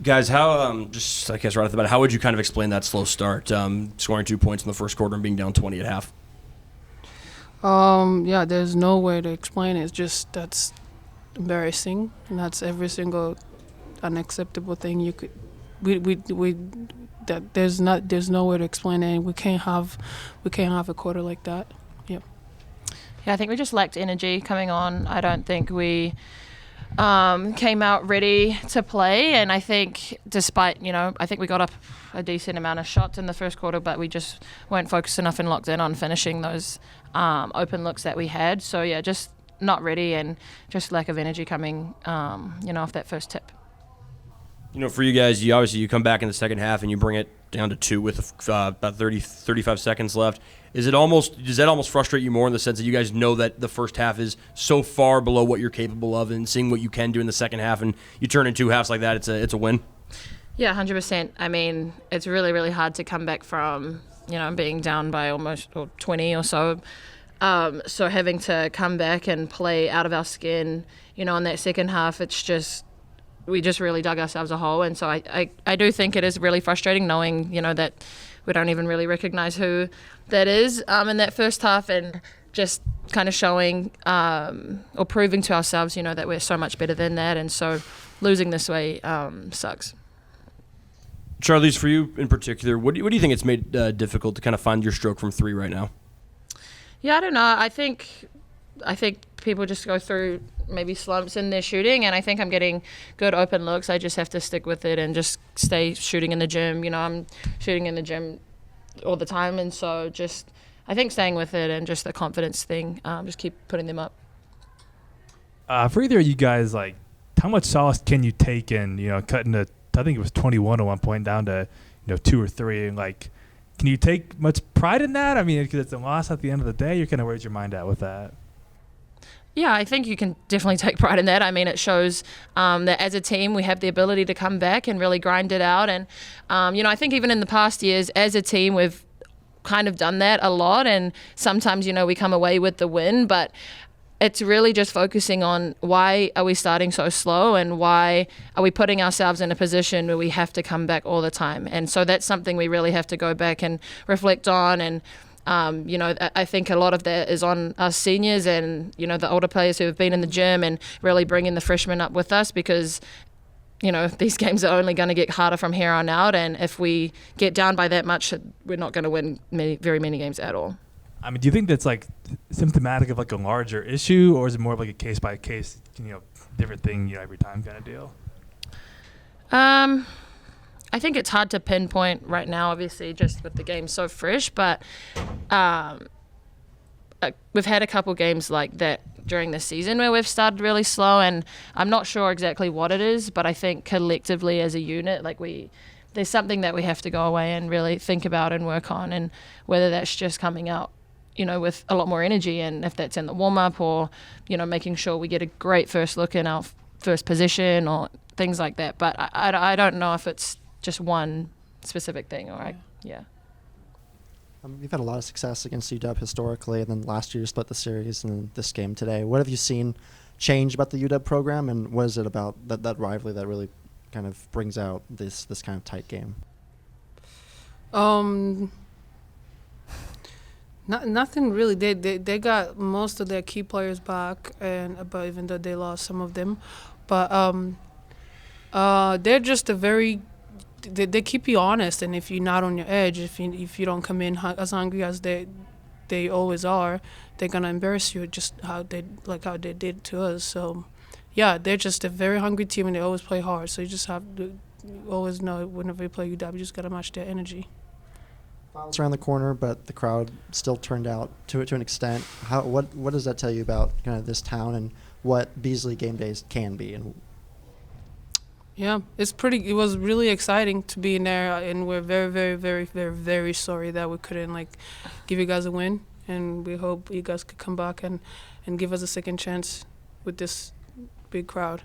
Guys, how just I guess right off the bat, how would you kind of explain that slow start, scoring 2 points in the first quarter and being down 20 at half? Yeah, there's no way to explain it. It's just that's embarrassing, and that's every single unacceptable thing you could. We that there's no way to explain it. We can't have a quarter like that. Yep. Yeah, I think we just lacked energy coming on. I don't think we came out ready to play, and I think despite, I think we got up a decent amount of shots in the first quarter, but we just weren't focused enough and locked in on finishing those open looks that we had. So yeah, just not ready and just lack of energy coming, off that first tip. For you guys, you come back in the second half and you bring it down to 2 with about 35 seconds left. Does that almost frustrate you more in the sense that you guys know that the first half is so far below what you're capable of, and seeing what you can do in the second half, and you turn in 2 halves like that, it's a win? Yeah, 100%. I mean, it's really, really hard to come back from, being down by almost 20 or so. So having to come back and play out of our skin, in that second half, we just really dug ourselves a hole. And so I do think it is really frustrating knowing, that we don't even really recognize who that is in that first half, and just kind of showing or proving to ourselves, that we're so much better than that. And so losing this way sucks. Charlisse, for you in particular, what do you think it's made difficult to kind of find your stroke from 3 right now? Yeah, I don't know. I think people just go through maybe slumps in their shooting, and I think I'm getting good open looks. I just have to stick with it and just stay shooting in the gym. I'm shooting in the gym all the time, and so just I think staying with it and just the confidence thing, just keep putting them up. For either of you guys, how much solace can you take in, cutting to, I think it was 21 at one point, down to 2 or 3, and can you take much pride in that? I mean, because it's a loss at the end of the day. You're kind of, where's your mind at with that? Yeah, I think you can definitely take pride in that. I mean, it shows that as a team we have the ability to come back and really grind it out. And, I think even in the past years as a team we've kind of done that a lot. And sometimes, we come away with the win. But it's really just focusing on why are we starting so slow, and why are we putting ourselves in a position where we have to come back all the time. And so that's something we really have to go back and reflect on. And I think a lot of that is on us seniors and, the older players who have been in the gym, and really bringing the freshmen up with us, because, these games are only going to get harder from here on out. And if we get down by that much, we're not going to win very many games at all. I mean, do you think that's symptomatic of a larger issue, or is it more of a case by case, different thing, every time kind of deal? I think it's hard to pinpoint right now, obviously, just with the game so fresh. But we've had a couple games like that during the season where we've started really slow, and I'm not sure exactly what it is, but I think collectively as a unit, there's something that we have to go away and really think about and work on, and whether that's just coming out, with a lot more energy, and if that's in the warm-up, or, making sure we get a great first look in our first position or things like that. But I don't know if it's just one specific thing, or yeah. You've had a lot of success against UW historically, and then last year you split the series, and this game today. What have you seen change about the UW program, and what is it about that rivalry that really kind of brings out this kind of tight game? Nothing really. They got most of their key players back, but even though they lost some of them, but they're just they keep you honest, and if you're not on your edge, if you don't come in as hungry as they always are, they're gonna embarrass you just how they did to us. So yeah, they're just a very hungry team, and they always play hard. So you just have to always know whenever you play UW, you just gotta match their energy. Finals around the corner, but the crowd still turned out to an extent. What does that tell you about kind of this town and what Beasley game days can be? And yeah, it was really exciting to be in there, and we're very, very, very, very, very sorry that we couldn't give you guys a win, and we hope you guys could come back and give us a second chance with this big crowd.